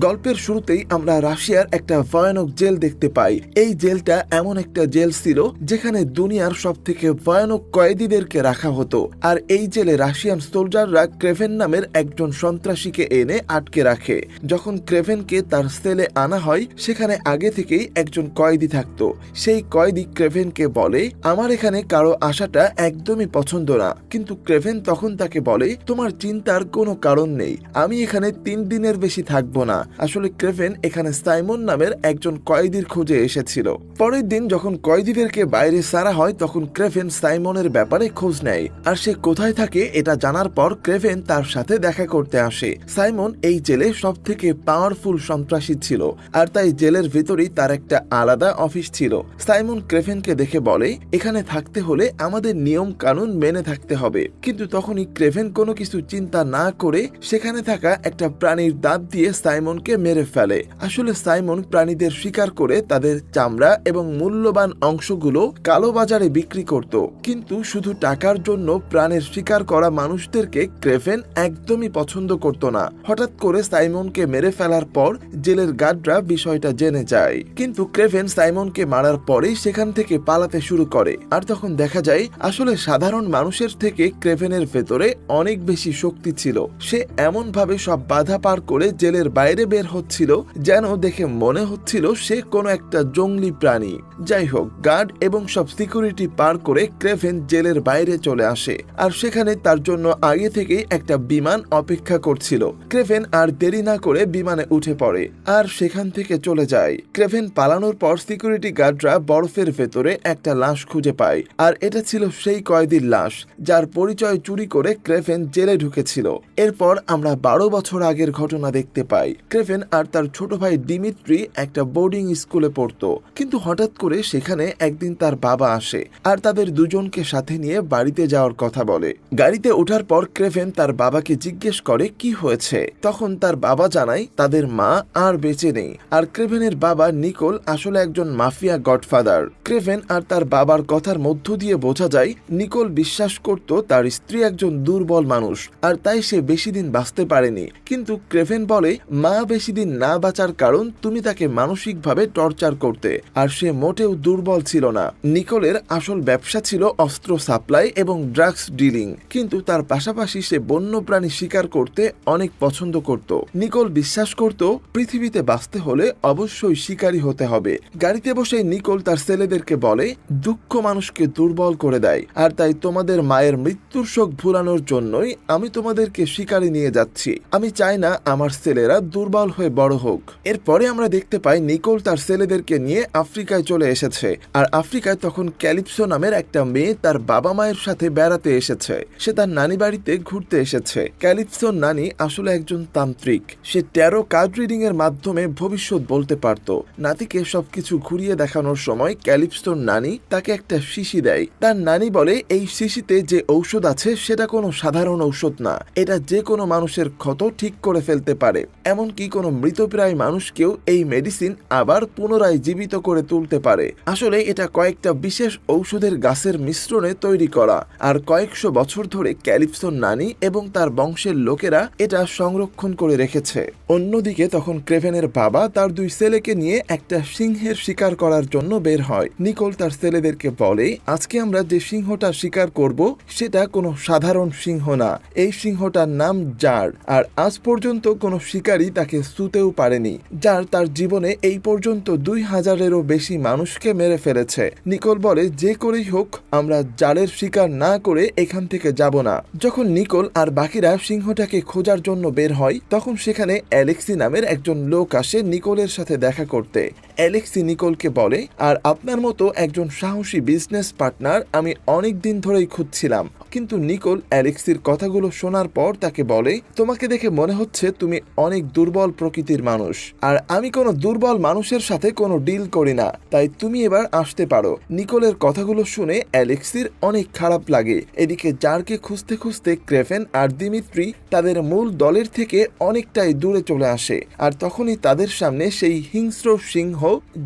গল্পের শুরুতেই আমরা রাশিয়ার একটা ভয়ানক জেল দেখতে পাই। এই জেলটা এমন একটা জেল ছিল যেখানে দুনিয়ার সব থেকে ভয়ানক কয়েদিদেরকে রাখা হতো। আর এই জেলে রাশিয়ান সোলজাররা ক্রেভেন নামের একজন সন্ত্রাসীকে এনে আটকে রাখে। যখন ক্রেভেনকে তার সেলে আনা হয়, সেখানে আগে থেকেই একজন কয়েদি থাকতো। সেই কয়েদি ক্রেভেনকে বলে, আমার এখানে কারো আসাটা একদমই পছন্দ না। কিন্তু ক্রেভেন তখন তাকে বলে, তোমার চিন্তার কোনো কারণ নেই, আমি এখানে 3 দিনের বেশি থাকবো না। আসলে ক্রেভেন এখানে সাইমন নামের একজন কয়েদির খোঁজে এসেছিল। পরের দিন যখন কয়েদিদেরকে বাইরে ছাড়া হয়, তখন ক্রেভেন সাইমনের ব্যাপারে খোঁজ নেয়। আর সে কোথায় থাকে এটা জানার পর ক্রেভেন তার সাথে দেখা করতে আসে। সাইমন এই জেলে সব থেকে পাওয়ারফুল সন্ত্রাসী ছিল, আর তাই জেলের ভেতরেই তার একটা আলাদা অফিস ছিল। সাইমন ক্রেভেনকে দেখে বলে, এখানে থাকতে হলে আমাদের নিয়ম কানুন মেনে থাকতে হবে। কিন্তু তখনই ক্রেভেন কোনো কিছু চিন্তা না করে সেখানে থাকা একটা প্রাণীর দাঁত দিয়ে সাইমনকে মেরে ফেলে। আসলে সাইমন প্রাণীদের শিকার করে তাদের চামড়া এবং মূল্যবান অংশগুলো কালো বাজারে বিক্রি করত। কিন্তু শুধু টাকার জন্য প্রাণের শিকার করা মানুষদেরকে ক্রেভেন একদমই পছন্দ করত না। হঠাৎ করে সাইমনকে মেরে ফেলার পর জেলের গার্ডরা বিষয়টা জেনে যায়। কিন্তু ক্রেভেন সাইমনকে মারার পরেই সেখান থেকে পালাতে শুরু করে। আর তখন দেখা যায় আসলে সাধারণ মানুষের থেকে ক্রেভেনের ভেতরে অনেক বেশি শক্তি ছিল। সে এমন ভাবে সব বাধা পার করে জেলের বাইরে বের হচ্ছিল যেন দেখে মনে হচ্ছিল সে কোনো একটা জঙ্গলি প্রাণী। যাই হোক, গার্ড এবং সব সিকিউরিটি পার করে ক্রেভেন জেলের বাইরে চলে আসে। আর সেখানে তার জন্য আগে থেকেই একটা বিমান অপেক্ষা করছিল। ক্রেভেন আর দেরি না করে বিমানে উঠে পড়ে আর সেখান থেকে চলে যায়। ক্রেভেন পালানোর পর সিকিউরিটি গার্ডরা বরফের ভেতরে একটা লাশ খুঁজে পায়। আর এটা ছিল সেই কয়েদির লাশ যার পরিচয় চুরি করে ক্রেভেন জেলে ঢুকেছিল। এরপর আমরা 12 বছর আগের ঘটনা দেখতে পাই। ক্রেভেন আর তার ছোট ভাই ডিমিট্রি একটা বোর্ডিং স্কুলে পড়তো। কিন্তু হঠাৎ করে সেখানে একদিন তার বাবা আসে আর তাদের দুজনকে সাথে নিয়ে বাড়িতে যাওয়ার কথা বলে। গাড়িতে ওঠার পর ক্রেভেন তার বাবাকে জিজ্ঞেস করে কি হয়েছে। তখন তার বাবা জানায় তাদের মা আর বেঁচে নেই। আর ক্রেভেনের বাবা নিকোল আসলে একজন মাফিয়া গডফাদার। ক্রেভেন আর তার বাবার কথার মধ্য দিয়ে বোঝা যায় নিকোল বিশ্বাস করত তার স্ত্রী একজন দুর্বল মানুষ, আর তাই সে বেশি দিন বাঁচতে পারেনি। কিন্তু ক্রেভেন বলে, মা বেশি দিন না বাঁচার কারণ তুমি তাকে মানসিকভাবে টর্চার করতে, আর সে মোটেও দুর্বল ছিল না। নিকোলের আসল ব্যবসা ছিল অস্ত্র সাপ্লাই এবং ড্রাগস ডিলিং, কিন্তু তার পাশাপাশি সে বন্যপ্রাণী শিকার করতে অনেক পছন্দ করত। নিকোল বিশ্বাস করত পৃথিবীতে বাঁচতে হলে অবশ্যই শিকারী হতে হবে। গাড়িতে বসে নিকোল তার ছেলেদেরকে বলে, দুঃখ মানুষকে দুর্বল করে দেয়, আর তাই তোমাদের মায়ের মৃত্যুর শোক ভুলানোর জন্যই আমি তোমাদেরকে শিকারে নিয়ে যাচ্ছি। আমি চাই না আমার ছেলেরা দুর্বল হয়ে বড় হোক। এরপরে আমরা দেখতে পাই নিকোল তার ছেলেদেরকে নিয়ে আফ্রিকায় চলে এসেছে। আর আফ্রিকায় তখন ক্যালিপসো নামের একটা মেয়ে তার বাবা মায়ের সাথে বেড়াতে এসেছে। সে তার নানি বাড়িতে ঘুরতে এসেছে। ক্যালিপসোর নানি আসলে একজন তান্ত্রিক। সে ট্যারো কার্ড রিডিং এর মাধ্যমে ভবিষ্যৎ বলতে পারত। নাতিকে সবকিছু ঘুরিয়ে দেখানোর সময় ক্যালিপসোর নানি তাকে একটা শিশি দেয়। তার নানি বলে, এই শিশিতে যে ঔষধ আছে সেটা কোনো সাধারণ ঔষধ না, এটা যে কোনো মানুষের ক্ষত ঠিক করে ফেলতে পারে। এমনকি কোনো মৃতপ্রায় মানুষকেও এই মেডিসিন আবার পুনরায় জীবিত করে তুলতে পারে। আসলে এটা কয়েকটা বিশেষ ঔষধের গাছের মিশ্রণে তৈরি করা। আর কয়েকশো বছর ধরে ক্যালিপসোর নানি এবং তার বংশের লোকেরা এটা সংরক্ষণ করে রেখেছে। অন্যদিকে তখন ক্রেভেনের বাবা তার 2 ছেলেকে নিয়ে একটা সিংহের শিকার করার জন্য বের হয়। নিকোল তার ছেলেদেরকে বলে, আজকে আমরা যে সিংহটা শিকার করব সেটা কোনো সাধারণ সিংহ না। এই সিংহটার নাম জার। আর আজ পর্যন্ত কোনো শিকারী তাকে ছুঁতেও পারেনি। জার তার জীবনে এই পর্যন্ত 2000-এরও বেশি মানুষকে মেরে ফেলেছে। নিকোল বলে, যে করেই হোক আমরা জারের শিকার না করে এখান থেকে যাব না। যখন নিকোল আর বাকিরা সিংহটাকে খোঁজার জন্য বের হয়, তখন সেখানে অ্যালেক্সি নামের একজন লোক আসে নিকোলের সাথে দেখা করতে। অ্যালেক্সি নিকোলকে বলে, আর আপনার মতো একজন সাহসী বিজনেস পার্টনার আমি অনেক দিন ধরেই খুঁজছিলাম। কিন্তু নিকোল অ্যালেক্সির কথাগুলো শোনার পর তাকে বলে, তোমাকে দেখে মনে হচ্ছে তুমি অনেক দুর্বল প্রকৃতির মানুষ, আর আমি কোনো দুর্বল মানুষের সাথে কোনো ডিল করি না, তাই তুমি এবার আসতে পারো। নিকোলের কথাগুলো শুনে অ্যালেক্সির অনেক খারাপ লাগে। এদিকে জারকে খুঁজতে খুঁজতে ক্রেভেন আর দিমিত্রি তাদের মূল দলের থেকে অনেকটাই দূরে চলে আসে। আর তখনই তাদের সামনে সেই হিংস্র সিংহ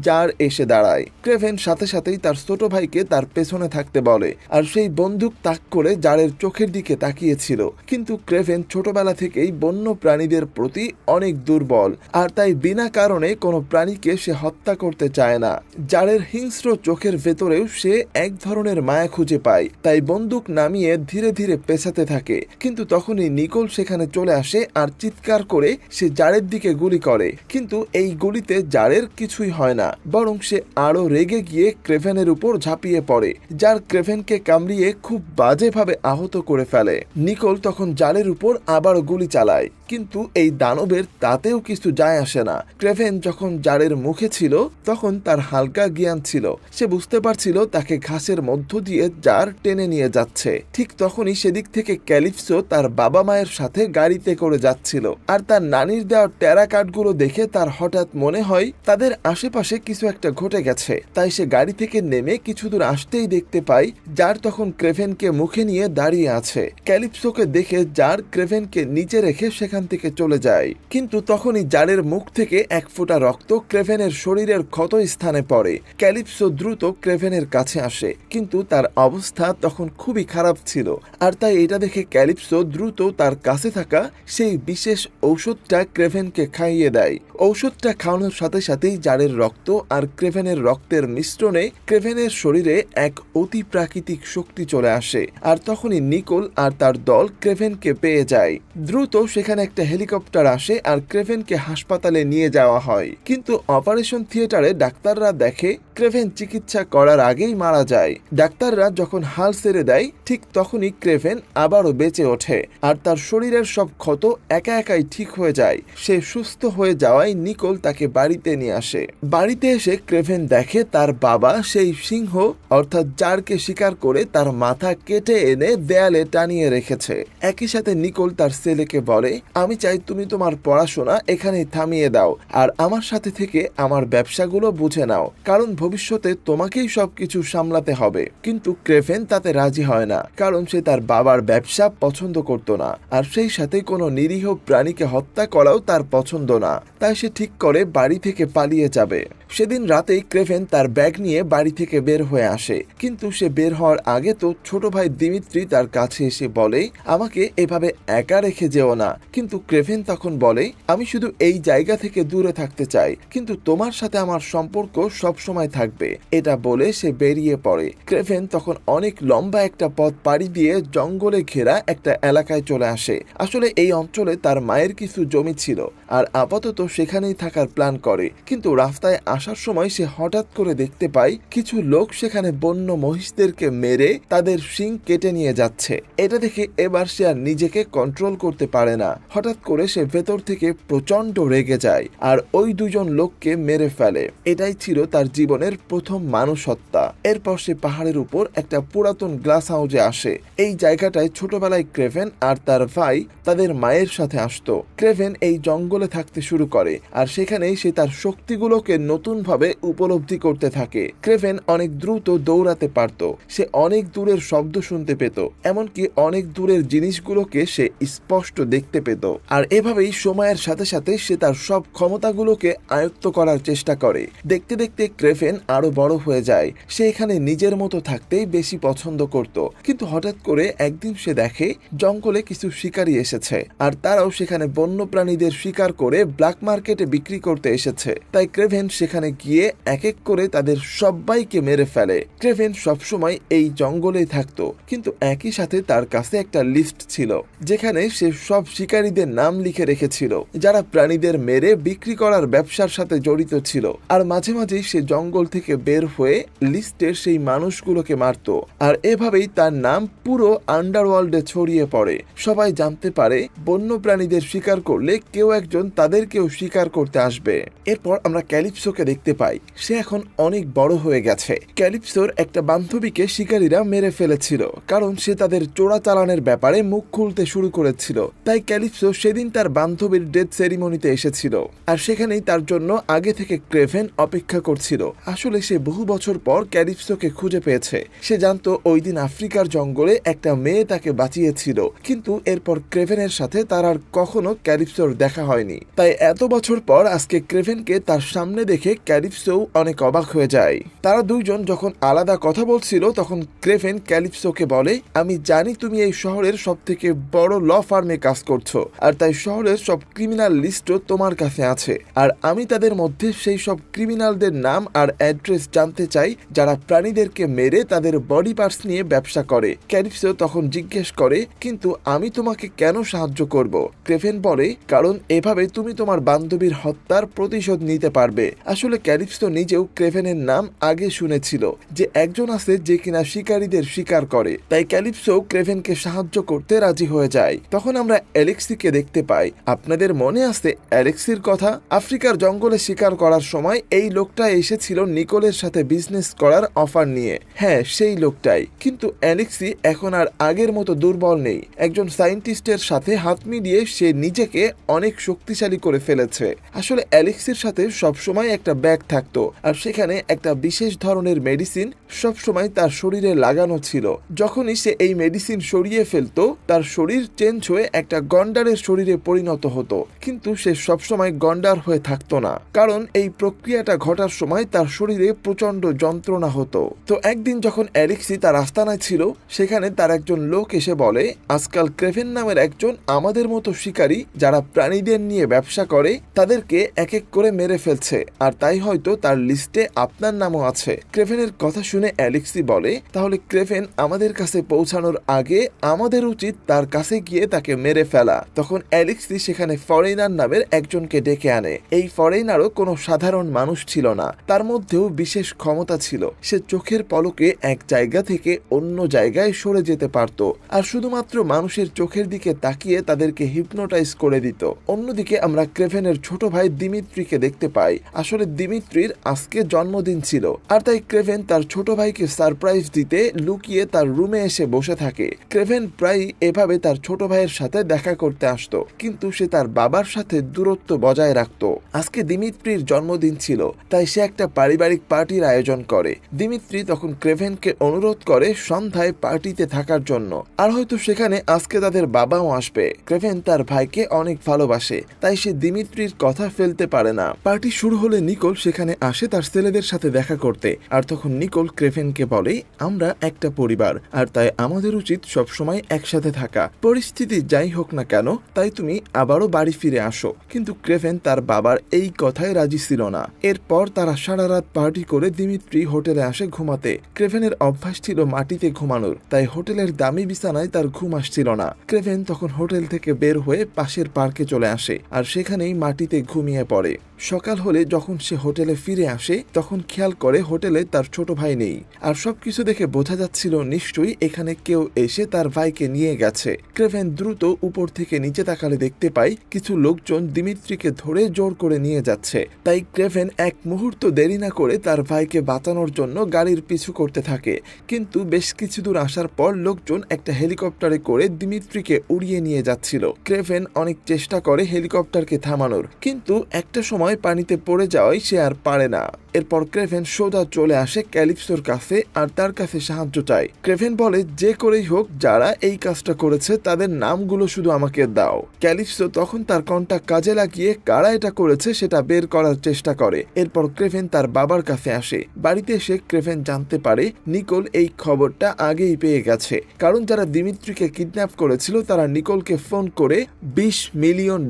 জার এসে দাঁড়ায়। ক্রেভেন সাথে সাথেই তার ছোট ভাইকে তার পেছনে থাকতে বলে, আর সেই বন্দুক তাক করে করে জারের চোখের দিকে তাকিয়েছিল, কিন্তু ক্রেভেন ছোটবেলা থেকেই বন্য প্রাণীদের প্রতি অনেক দুর্বল, আর তাই বিনা কারণে কোনো প্রাণীকে সে হত্যা করতে চায় না। জারের হিংস্র চোখের ভেতরেও সে এক ধরনের মায়া খুঁজে পায়, তাই বন্দুক নামিয়ে ধীরে ধীরে পেছাতে থাকে। কিন্তু তখনই নিকোল সেখানে চলে আসে আর চিৎকার করে সে জারের দিকে গুলি করে, কিন্তু এই গুলিতে জারের কিছুই হয় না, বরং সে আরো রেগে গিয়ে ক্রেভেনের উপর ঝাঁপিয়ে পড়ে, যার ক্রেভেনকে কামড়িয়ে খুব বাজেভাবে আহত করে ফেলে। নিকোল তখন জারের উপর আবারও গুলি চালায়, কিন্তু এই দানবের তাতেও কিছু যায় আসে না। ক্রেভেন যখন জারের মুখে ছিল তখন তার হালকা জ্ঞান ছিল, সে বুঝতে পারছিল তাকে ঘাসের মধ্য দিয়ে জার টেনে নিয়ে যাচ্ছে। ঠিক তখনই সেদিক থেকে ক্যালিপসো তার বাবা মায়ের সাথে গাড়িতে করে যাচ্ছিল, আর তার নানির দেওয়া টেরা কার্ডগুলো দেখে তার হঠাৎ মনে হয় তাদের আশেপাশে কিছু একটা ঘটে গেছে। তাই সে গাড়ি থেকে নেমে কিছু দূর আসতেই দেখতে পায় জার তখন ক্রেভেনকে মুখে নিয়ে দাঁড়িয়ে আছে। ক্যালিপসোকে দেখে জার ক্রেভেনকে নিচে রেখে সেখান থেকে চলে যায়, কিন্তু তখনই জারের মুখ থেকে এক ফোঁটা রক্ত ক্রেভেনের শরীরের ক্ষত স্থানে পড়ে। ক্যালিপসো দ্রুত ক্রেভেনের কাছে আসে, কিন্তু তার অবস্থা তখন খুবই খারাপ ছিল, আর তাই এটা দেখে ক্যালিপসো দ্রুত তার কাছে থাকা সেই বিশেষ ঔষধটা ক্রেভেনকে খাইয়ে দেয়। ঔষধটা খাওয়ানোর সাথে সাথেই জারের রক্ত আর ক্রেভেনের রক্তের মিশ্রণে ক্রেভেনের শরীরে এক অতি প্রাকৃতিক শক্তি চলে আসে, আর তখনই নিকোল আর তার দল ক্রেভেনকে পেয়ে যায়। দ্রুত সেখানে একটা হেলিকপ্টার আসে আর ক্রেভেনকে হাসপাতালে নিয়ে যাওয়া হয়, কিন্তু অপারেশন থিয়েটারে ডাক্তাররা দেখে ক্রেভেন চিকিৎসা করার আগেই মারা যায়। ডাক্তাররা যখন হাল ছেড়ে দেয় ঠিক তখনই ক্রেভেন আবারও বেঁচে ওঠে, আর তার শরীরের সব ক্ষত একা একাই ঠিক হয়ে যায়। সে সুস্থ হয়ে যাওয়ায় নিকোল তাকে বাড়িতে নিয়ে আসে। বাড়িতে এসে ক্রেভেন দেখে তার বাবা সেই সিংহ অর্থাৎ জারকে শিকার করে তার মাথা কেটে এনে দেয়ালে টানিয়ে রেখেছে। একই সাথে নিকোল তার ছেলেকে বলে, আমি চাই তুমি তোমার পড়াশোনা এখানেই থামিয়ে দাও আর আমার সাথে থেকে আমার ব্যবসাগুলো বুঝে নাও, কারণ ভবিষ্যতে তোমাকেই সবকিছু সামলাতে হবে। কিন্তু ক্রেভেন তাতে রাজি হয় না, কারণ সে তার বাবার ব্যবসা পছন্দ করত না, আর সেই সাথে কোনো নিরীহ প্রাণীকে হত্যা করাও তার পছন্দ না। তাই সে ঠিক করে বাড়ি থেকে পালিয়ে যাবে। সেদিন রাতেই ক্রেভেন তার ব্যাগ নিয়ে বাড়ি থেকে বের হয়ে আসে, কিন্তু সে বের হওয়ার আগে তো ছোট ভাই দিমিত্রি তার কাছে এসে বলে, আমাকে এভাবে একা রেখে যেও না। কিন্তু ক্রেভেন তখন বলে, আমি শুধু এই জায়গা থেকে দূরে থাকতে চাই, কিন্তু তোমার সাথে আমার সম্পর্ক সব সময় থাকবে। এটা বলে সে বেরিয়ে পড়ে। ক্রেভেন তখন অনেক লম্বা একটা পথ পাড়ি দিয়ে জঙ্গলে ঘেরা একটা এলাকায় চলে আসে। আসলে এই অঞ্চলে তার মায়ের কিছু জমি ছিল, আর আপাতত সেখানেই থাকার প্ল্যান করে। কিন্তু রাস্তায় আসার সময় সে হঠাৎ করে দেখতে পায় কিছু লোক সেখানে বন্য মহিষদেরকে মেরে তাদের শিং কেটে নিয়ে যাচ্ছে। এটা দেখে এবার সে আর নিজেকে কন্ট্রোল করতে পারে না। হঠাৎ করে সে ভেতর থেকে প্রচন্ড রেগে যায় আর ওই দুজন লোককে মেরে ফেলে। এটাই ছিল তার জীবনের প্রথম মানুষ হত্যা। এরপর সে পাহাড়ের উপর একটা পুরাতন গ্লাস হাউসে আসে। এই জায়গাটায় ছোটবেলায় ক্রেভেন আর তার ভাই তাদের মায়ের সাথে আসতো। ক্রেভেন এই জঙ্গলে থাকতে শুরু করে, আর সেখানেই সে তার শক্তিগুলোকে নতুনভাবে উপলব্ধি করতে থাকে। ক্রেভেন অনেক দ্রুত দৌড়াতে পারত, সে অনেক দূরের শব্দ শুনতে পেত, এমনকি অনেক দূরের জিনিসগুলোকে সে স্পষ্ট দেখতে পেত। আর এভাবেই সময়ের সাথে সাথে সে তার সব ক্ষমতাগুলোকে আয়ত্ত করার চেষ্টা করে। দেখতে দেখতে ক্রেভেন আরো বড় হয়ে যায়। সে এখানে নিজের মতো থাকতেই বেশি পছন্দ করত, কিন্তু হঠাৎ করে একদিন সে দেখে জঙ্গলে কিছু শিকারী এসেছে, আর তারাও সেখানে বন্য প্রাণীদের শিকার করে ব্ল্যাক মার্কেটে বিক্রি করতে এসেছে। তাই ক্রেভেন সেখানে গিয়ে এক এক করে তাদের সবাইকে মেরে ফেলে। ক্রেভেন সবসময় এই জঙ্গলেই থাকতো, কিন্তু একই সাথে তার কাছে একটা লিস্ট ছিল যেখানে সে সব শিকারীদের নাম লিখে রেখেছিল যারা প্রাণীদের মেরে বিক্রি করার ব্যবসার সাথে জড়িত ছিল। আর মাঝে মাঝেই সে জঙ্গল থেকে বের হয়ে লিস্টের সেই মানুষগুলোকে মারত, আর এভাবেই তার নাম পুরো আন্ডারওয়ার্ল্ডে ছড়িয়ে পড়ে। সবাই জানতে পারে বন্য প্রাণীদের শিকার করলে কেউ একজন তাদেরকেও শিকার করতে আসবে। এরপর আমরা ক্যালিপসোকে দেখতে পাই। সে এখন অনেক বড় হয়ে গেছে। ক্যালিপসোর একটা বান্ধবীকে শিকারীরা মেরে ফেলেছিল, কারণ সে তাদের চোরাচালানের ব্যাপারে মুখ খুলতে শুরু করেছিল। তাই ক্যালিপসো সেদিন তার বান্ধবীর ডেথ সেরিমনিতে এসেছিল, আর সেখানেই তার জন্য আগে থেকে ক্রেভেন অপেক্ষা করছিল। আসলে সে বহু বছর পর ক্যালিপসোকে খুঁজে পেয়েছে। সে জানতো ওই দিন আফ্রিকার জঙ্গলে একটা মেয়ে তাকে বাঁচিয়েছিল, কিন্তু এরপর ক্রেভেনের সাথে তার আর কখনো ক্যালিপসোর দেখা হয়নি। তাই এত বছর পর আজকে ক্রেভেনকে তার সামনে দেখে দেখে ক্যালিপসো অনেক অবাক হয়ে যায়। তারা দুইজন যখন আলাদা কথা বলছিল তখন ক্রেভেন ক্যালিপসোকে বলে, আমি জানি তুমি এই শহরের সব থেকে বড় ল ফার্মে কাজ করছো, আর তাই শহরের সব ক্রিমিনাল লিস্টও তোমার কাছে আছে, আর আমি তাদের মধ্যে সেই সব ক্রিমিনালদের নাম আর অ্যাড্রেস জানতে চাই যারা প্রাণীদেরকে মেরে তাদের বডি পার্টস নিয়ে ব্যবসা করে। ক্যালিপসো তখন জিজ্ঞেস করে, কিন্তু আমি তোমাকে কেন সাহায্য করব? ক্রেভেন বলে, কারণ এভাবে তুমি তোমার বান্ধবীর হত্যার প্রতিশোধ নিতে পারবে। আসলে ক্যালিপসো নিজেও ক্রেভেনের নাম আগে শুনেছিল যে একজন আছে যে কিনা শিকারীদের শিকার করে, তাই ক্যালিপসো ক্রেভেনকে সাহায্য করতে রাজি হয়ে যায়। তখন আমরা অ্যালেক্সিকে দেখতে পাই। আপনাদের মনে আছে অ্যালেক্সির কথা? আফ্রিকার জঙ্গলে শিকার করার সময় এই লোকটা এসেছিল নিকোলের সাথে বিজনেস করার অফার নিয়ে। হ্যাঁ, সেই লোকটাই। কিন্তু অ্যালেক্সি এখন আর আগের মতো দুর্বল নেই। একজন সায়েন্টিস্টের সাথে হাত মিলিয়ে সে নিজেকে অনেক শক্তিশালী করে ফেলেছে। আসলে অ্যালেক্সির সাথে সবসময় একটা ব্যাগ থাকতো, আর সেখানে একটা বিশেষ ধরনের মেডিসিন সবসময় তার শরীরে লাগানো ছিল। যখনই সে এই মেডিসিন সরিয়ে ফেলতো তার শরীর চেঞ্জ হয়ে একটা গন্ডারের শরীরে পরিণত হতো, কিন্তু সে সবসময় গন্ডার হয়ে থাকতো না, কারণ এই প্রক্রিয়াটা ঘটার সময় তার শরীরে প্রচন্ড যন্ত্রণা হতো। তো একদিন যখন অ্যালেক্সি তার আস্তানায় ছিল, সেখানে তার একজন লোক এসে বলে, আজকাল ক্রেভেন নামের একজন আমাদের মতো শিকারী যারা প্রাণীদের নিয়ে ব্যবসা করে তাদেরকে এক এক করে মেরে ফেলছে, আর তাই হয়তো তার লিস্টে আপনার নামও আছে। ক্রেভেনের কথা শুনে অ্যালেক্সি বলে, তাহলে ক্রেভেন আমাদের কাছে পৌঁছানোর আগে আমাদের উচিত তার কাছে গিয়ে তাকে মেরে ফেলা। তখন অ্যালেক্সি সেখানে ফরেনার নামের একজনকে ডেকে আনে। এই ফরেনারও কোনো সাধারণ মানুষ ছিল না, তার মধ্যেও বিশেষ ক্ষমতা ছিল। সে চোখের পলকে এক জায়গা থেকে অন্য জায়গায় সরে যেতে পারত, আর শুধুমাত্র মানুষের চোখের দিকে তাকিয়ে তাদেরকে হিপনোটাইজ করে দিত। অন্যদিকে আমরা ক্রেভেনের ছোট ভাই দিমিত্রিকে দেখতে পাই। আসলে দিমিত্রির আজকে জন্মদিন ছিল, আর তাই ক্রেভেন তার ছোট ভাইকে সারপ্রাইজ দিতে লুকিয়ে তার রুমে এসে বসে থাকে। ক্রেভেন প্রায় এভাবে তার ছোট ভাইয়ের সাথে দেখা করতে আসতো, কিন্তু সে তার বাবার সাথে দূরত্ব বজায় রাখত। আজকে দিমিত্রির জন্মদিন ছিল, তাই সে একটা পারিবারিক পার্টির আয়োজন করে। দিমিত্রি তখন ক্রেভেনকে অনুরোধ করে সন্ধ্যায় পার্টিতে থাকার জন্য, আর হয়তো সেখানে আজকে তাদের বাবাও আসবে। ক্রেভেন তার ভাইকে অনেক ভালোবাসে, তাই সে দিমিত্রির কথা ফেলতে পারে না। পার্টি শুরু হলে নিকোল সেখানে আসে তার ছেলেদের সাথে দেখা করতে, আর তখন নিকোল ক্রেভেনকে বলে, আমরা একটা পরিবার, আর তাই আমাদের উচিত সবসময় একসাথে থাকা। পরিস্থিতি যাই হোক না কেন, তাই তুমি আবারও বাড়ি ফিরে আসো। কিন্তু ক্রেভেন তার বাবার এই কথায় রাজি ছিল না। এরপর তারা সারা রাত পার্টি করে দিমিত্রি হোটেলে আসে ঘুমাতে। ক্রেভেনের অভ্যাস ছিল মাটিতে ঘুমানোর, তাই হোটেলের দামি বিছানায় তার ঘুম আসছিল না। ক্রেভেন তখন হোটেল থেকে বের হয়ে পাশের পার্কে চলে আসে, আর সেখানেই মাটিতে ঘুমিয়ে পড়ে। সকাল হলে যখন সে হোটেলে ফিরে আসে তখন খেয়াল করে হোটেলে তার ছোট ভাই নেই, আর সবকিছু দেখে বোঝা যাচ্ছিল নিশ্চয়ই এখানে কেউ এসে তার ভাইকে নিয়ে গেছে। ক্রেভেন দ্রুত উপর থেকে নিচে তাকালে দেখতে পায় কিছু লোকজন দিমিত্রিকে ধরে জোর করে নিয়ে যাচ্ছে। তাই ক্রেভেন এক মুহূর্ত দেরি না করে তার ভাইকে বাঁচানোর জন্য গাড়ির পিছু করতে থাকে, কিন্তু বেশ কিছু দূর আসার পর লোকজন একটা হেলিকপ্টারে করে দিমিত্রিকে উড়িয়ে নিয়ে যাচ্ছিল। ক্রেভেন অনেক চেষ্টা করে হেলিকপ্টারকে থামানোর, কিন্তু একটা সময় পানিতে পড়ে যাওয়ায় সে আর পারে না। এরপর ক্রেভেন সোজা চলে আসে ক্যালিপসোর কাছে আর তার কাছে সাহায্য চায়। ক্রেভেন বলে, যে করেই হোক যারা এই কাজটা করেছে তাদের নামগুলো শুধু আমাকে দাও। ক্যালিপসো তখন তার কন্টাক্ট কাজে লাগিয়ে কারা এটা করেছে সেটা বের করার চেষ্টা করে। এরপর ক্রেভেন তার বাবার কাছে আসে। বাড়িতে এসে ক্রেভেন জানতে পারে নিকোল এই খবরটা আগেই পেয়ে গেছে, কারণ যারা দিমিত্রিকে কিডন্যাপ করেছিল তারা নিকোলকে ফোন করে $20 মিলিয়ন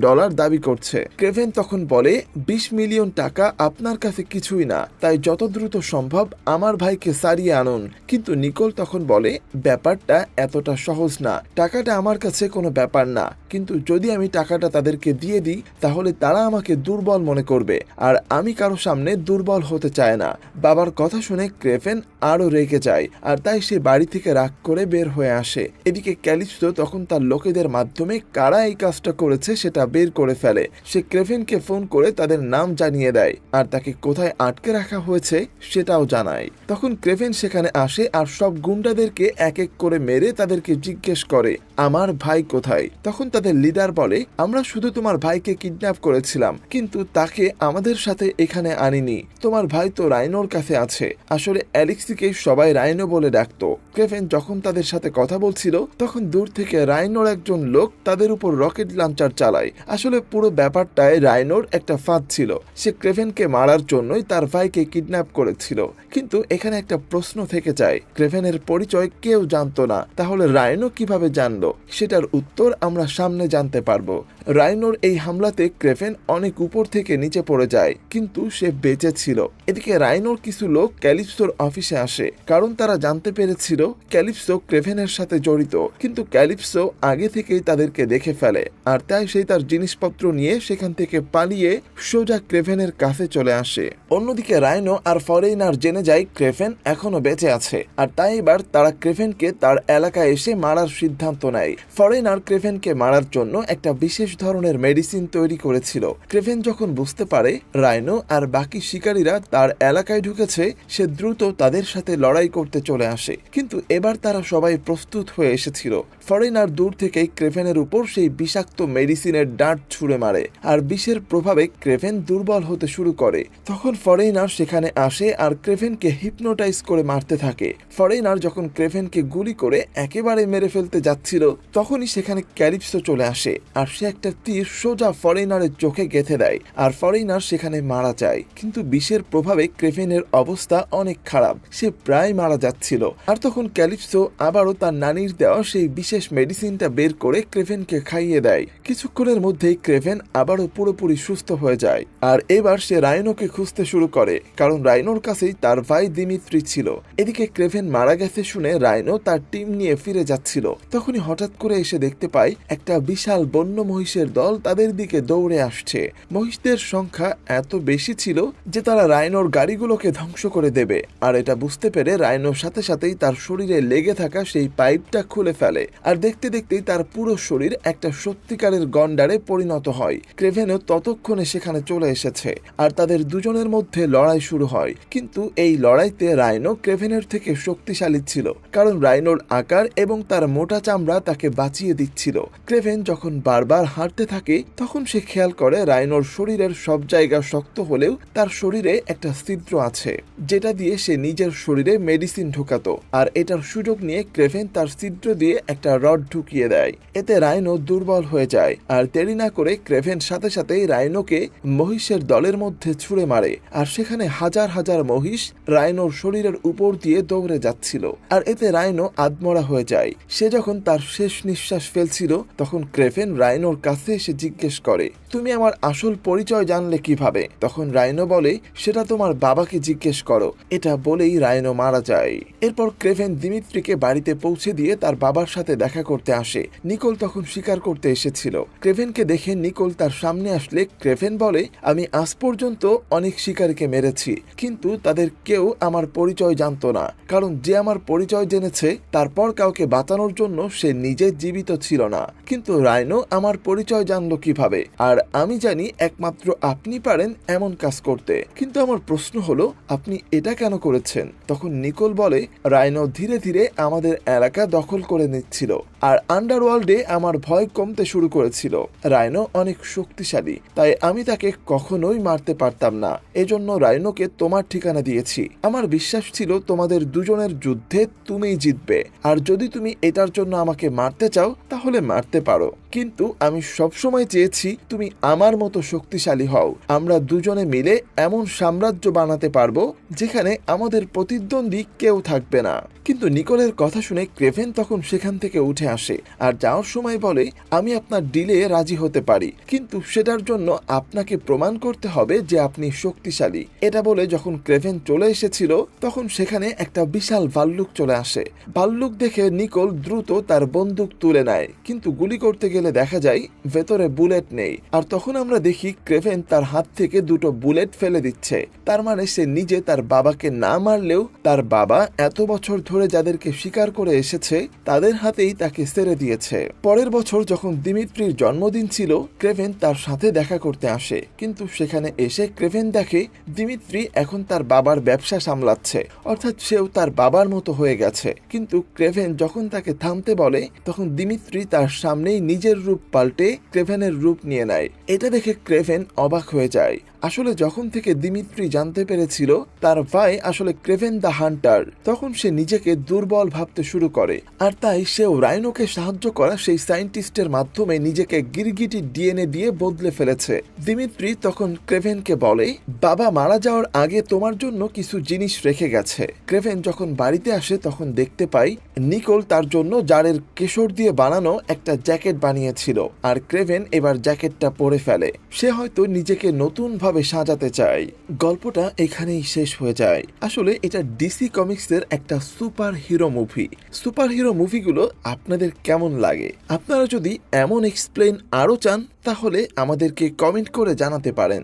দাবি করছে। ক্রেভেন তখন বলে, 20 মিলিয়ন টাকা আপনার কাছে কিছুই না, তাই যত দ্রুত সম্ভব আমার ভাইকে সারিয়ে আনুন। কিন্তু নিকোল তখন বলে, ব্যাপারটা এতটা সহজ না, টাকাটা আমার কাছে কোনো ব্যাপার না, কিন্তু যদি আমি টাকাটা তাদেরকে দিয়ে দিই তাহলে তারা আমাকে দুর্বল মনে করবে, আর আমি কারো সামনে দুর্বল হতে চায় না। বাবার কথা শুনে ক্রেভেন আরো রেগে যায়, আর তাই সে বাড়ি থেকে রাগ করে বের হয়ে আসে। এদিকে ক্যালিপসো তখন তার লোকেদের মাধ্যমে কারা এই কাজটা করেছে সেটা বের করে ফেলে। সে ক্রেভেনকে ফোন করে তাদের নাম জানিয়ে দেয়, আর তাকে কোথায় আটকে রাখা হয়েছে সেটাও জানায়। তখন ক্রেভেন সেখানে আসে আর সব গুন্ডাদেরকে এক এক করে মেরে তাদেরকে জিজ্ঞেস করে, আমার ভাই কোথায়? তখন তাদের লিডার বলে, আমরা শুধু তোমার ভাইকে কিডন্যাপ করেছিলাম, কিন্তু তাকে আমাদের সাথে এখানে আনিনি। তোমার ভাই তো রাইনোর কাছে আছে। আসলে অ্যালেক্সিকে সবাই রাইনো বলে ডাকতো। ক্রেভেন যখন তাদের সাথে কথা বলছিল তখন দূর থেকে রাইনোর একজন লোক তাদের উপর রকেট লঞ্চার চালায়। আসলে পুরো ব্যাপারটায় রাইনোর একটা ফাঁদ ছিল। সে ক্রেভেনকে ক্রেভেনকে মারার জন্যই তার ভাইকে কিডন্যাপ করেছিল। কিন্তু এখানে একটা প্রশ্ন থেকে যায়, ক্রেভেনের পরিচয় কেউ জানতো না, তাহলে রাইনো কিভাবে জানলো? সেটার উত্তর আমরা সামনে জানতে পারবো। রাইনোর এই হামলাতে ক্রেভেন অনেক উপর থেকে নিচে পড়ে যায়, কিন্তু সে বেঁচে ছিল। এদিকে রাইনোর কিছু লোক ক্যালিপসোর অফিসে আসে, কারণ তারা জানতে পেরেছিল ক্যালিপসো ক্রেভেনের সাথে জড়িত। কিন্তু ক্যালিপসো আগে থেকেই তাদেরকে দেখে ফেলে, আর তাই সেই তার জিনিসপত্র নিয়ে সেখান থেকে পালিয়ে সোজা ক্রেভেনের কাছে চলে আসে। অন্যদিকে রাইনো আর ফরেইনার জেনে যায় ক্রেভেন এখনো বেঁচে আছে, আর তাই এবার তারা ক্রেভেনকে তার এলাকায় এসে মারার সিদ্ধান্ত নেয়। ফরেইনার ক্রেভেনকে মারার জন্য একটা বিশেষ ধরনের মেডিসিন তৈরি করেছিল। ক্রেভেন যখন বুঝতে পারে রাইনো আর বাকি শিকারীরা তার এলাকায় ঢুকেছে, সে দ্রুত তাদের সাথে লড়াই করতে চলে আসে। কিন্তু এবার তারা সবাই প্রস্তুত হয়ে এসেছিল। ফরেইনার দূর থেকেই ক্রেভেনের উপর সেই বিষাক্ত মেডিসিনের ডাঁট ছুঁড়ে মারে, আর বিষের প্রভাবে ক্রেভেন দুর্বল হতে শুরু করে। তখন ফরেইনার সেখানে আসে আর ক্রেভেনকে হিপনোটাইজ করে মারতে থাকে। ফরেইনার যখন ক্রেভেনকে গুলি করে একেবারে মেরে ফেলতে যাচ্ছিল, তখনই সেখানে ক্যালিপসো চলে আসে, আর সে একটা তীর সোজা ফরেইনারের চোখে গেঁথে দেয়, আর ফরেইনার সেখানে মারা যায়। কিন্তু বিষের প্রভাবে ক্রেভেনের অবস্থা অনেক খারাপ, সে প্রায় মারা যাচ্ছিল। আর তখন ক্যালিপসো আবারও তার নানির দেওয়া সেই বিশেষ মেডিসিনটা বের করে ক্রেভেনকে খাইয়ে দেয়। কিছুক্ষণের মধ্যেই ক্রেভেন আবারও পুরোপুরি সুস্থ হয়ে যায়, আর এবার সে রাইনোকে খুঁজতে শুরু করে, কারণ রাইনোর কাছেই তার ভাই দিমিত্রি ছিল। এদিকে ক্রেভেন মারা গেছে শুনে রাইনো তার টিম নিয়ে ফিরে যাচ্ছিল। তখনই হঠাৎ করে এসে দেখতে পায় একটা বিশাল বন্য মহিষের দল তাদের দিকে দৌড়ে আসছে। মহিষদের সংখ্যা এত বেশি ছিল যে তারা রাইনোর গাড়িগুলোকে ধ্বংস করে দেবে, আর এটা বুঝতে পেরে রাইনোর সাথে সাথেই তার শরীরে লেগে থাকা সেই পাইপটা খুলে ফেলে, আর দেখতে দেখতেই তার পুরো শরীর একটা সত্যিকারের গন্ডারে পরিণত হয়। ক্রেভেনও ততক্ষণে সেখানে চলে এসেছে, আর তাদের দুজনের মধ্যে লড়াই শুরু হয়। কিন্তু এই লড়াইতে রাইনো ক্রেভেনের থেকে শক্তিশালী ছিল, কারণ রাইনোর আকার এবং তার মোটা চামড়া তাকে বাঁচিয়ে দিচ্ছিল। ক্রেভেন যখন বারবার হাঁটতে থাকে, তখন সে খেয়াল করে রাইনোর শরীরের সব জায়গা শক্ত হলেও তার শরীরে একটা ছিদ্র আছে, যেটা দিয়ে সে নিজের শরীরে মেডিসিন ঢোকাতো। আর এটার সুযোগ নিয়ে ক্রেভেন তার ছিদ্র দিয়ে একটা রড ঢুকিয়ে দেয়। এতে রাইনো দুর্বল হয়ে যায়, আর দেরি না করে ক্রেভেন সাথে সাথেই রাইনোকে মহিষের দলের মধ্যে ছুঁড়ে মারে, আর সেখানে হাজার হাজার মহিষ রাইনোর শরীরের উপর দিয়ে দৌড়ে যাচ্ছিল। আর এতে রাইনো আধমরা হয়ে যায়। সে যখন তার শেষ নিঃশ্বাস ফেলছিল, তখন ক্রেভেন রাইনোর কাছে এসে জিজ্ঞেস করে, তুমি আমার আসল পরিচয় জানলে কিভাবে? তখন রাইনো বলে, সেটা তোমার বাবাকে জিজ্ঞেস করো। এটা বলেই রাইনো মারা যায়। এরপর ক্রেভেন দিমিত্রিকে বাড়িতে পৌঁছে দিয়ে তার বাবার সাথে দেখা করতে আসে। নিকোল তখন শিকার করতে এসেছিল। ক্রেভেনকে দেখে নিকোল তার সামনে আসলে ক্রেভেন বলে, আমি আজ পর্যন্ত অনেক শিকারীকে মেরেছি, কিন্তু তাদের কেউ আমার পরিচয় জানতো না, কারণ যে আমার পরিচয় জেনেছে তারপর কাউকে বাঁচানোর জন্য সে নিজে জীবিত ছিল না। কিন্তু রাইনো আমার পরিচয় জানলো কিভাবে? আর আমি জানি একমাত্র আপনি পারেন এমন কাজ করতে। কিন্তু আমার প্রশ্ন হলো, আপনি এটা কেন করেছেন? তখন নিকোল বলে, রাইনো ধীরে ধীরে আমাদের এলাকা দখল করে নিচ্ছিল, আর আন্ডারওয়ার্ল্ডে আমার ভয় কমতে শুরু করেছিল। রাইনো অনেক শক্তিশালী, তাই আমি তাকে কখনোই মারতে পারতাম না। এজন্য রাইনোকে তোমার ঠিকানা দিয়েছি। আমার বিশ্বাস ছিল তোমাদের দুজনের যুদ্ধে তুমিই জিতবে, আর যদি তুমি এটার জন্য আমাকে মারতে চাও তাহলে মারতে পারো, কিন্তু আমি সবসময় চেয়েছি তুমি আমার মতো শক্তিশালী হও। আমরা দুজনে মিলে এমন সাম্রাজ্য বানাতে পারবো যেখানে আমাদের প্রতিদ্বন্দ্বী কেউ থাকবে না। কিন্তু নিকোলের কথা শুনে ক্রেভেন তখন সেখান থেকে উঠে আসে, আর যাওয়ার সময় বলে, আমি আপনার ডিলে রাজি হতে পারি, কিন্তু সেটার জন্য আপনাকে প্রমাণ করতে হবে যে আপনি শক্তিশালী। এটা বলে যখন ক্রেভেন চলে এসেছিল, তখন সেখানে একটা বিশাল ভাল্লুক চলে আসে। ভাল্লুক দেখে নিকোল দ্রুত তার বন্দুক তুলে নেয়, কিন্তু গুলি করতে গেলে দেখা যায় ভেতরে বুলেট নেই। আর তখন আমরা দেখি ক্রেভেন তার হাত থেকে দুটো বুলেট ফেলে দিচ্ছে। তার মানে সে নিজে তার বাবাকে না মারলেও তার বাবা এত বছর ধরে যাদেরকে শিকার করে এসেছে তাদের হাতেই তাকে ছেড়ে দিয়েছে। পরের বছর যখন দিমিত্রির জন্মদিন ছিল, ক্রেভেন তার সাথে দেখা করতে আসে, কিন্তু সেখানে এসে ক্রেভেন দেখে দিমিত্রি এখন তার বাবার ব্যবসা সামলাচ্ছে, অর্থাৎ সেও তার বাবার মতো হয়ে গেছে। কিন্তু ক্রেভেন যখন তাকে থামতে বলে, তখন দিমিত্রি তার সামনেই নিজের রূপ পাল্টে ক্রেভেনের রূপ নিয়ে নেয়। এটা দেখে ক্রেভেন অবাক হয়ে যায়, আসলে যখন থেকে দিমিত্রি জানতে পেরেছিল তার ভাই আসলে ক্রেভেন দ্য হান্টার, তখন সে নিজেকে দুর্বল ভাবতে শুরু করে, আর তাই সেও রাইনোকে সাহায্য করা সেই সায়েন্টিস্টের মাধ্যমে নিজেকে গিরগিটি ডিএনএ দিয়ে বদলে ফেলেছে। দিমিত্রি তখন ক্রেভেনকে বলে, বাবা মারা যাওয়ার আগে তোমার জন্য কিছু জিনিস রেখে গেছে। ক্রেভেন যখন বাড়িতে আসে তখন দেখতে পাই নিকোল তার জন্য জারের কেশর দিয়ে বানানো একটা জ্যাকেট বানিয়েছিল, আর ক্রেভেন এবার জ্যাকেটটা পরে ফেলে। সে হয়তো নিজেকে নতুন ভাবে সাজাতে চায়। গল্পটা এখানেই শেষ হয়ে যায়। আসলে এটা ডিসি কমিক্সের একটা super hero movie. Super hero মুভিগুলো আপনাদের কেমন লাগে? আপনারা যদি এমন এক্সপ্লেন আরও চান তাহলে আমাদেরকে কমেন্ট করে জানাতে পারেন।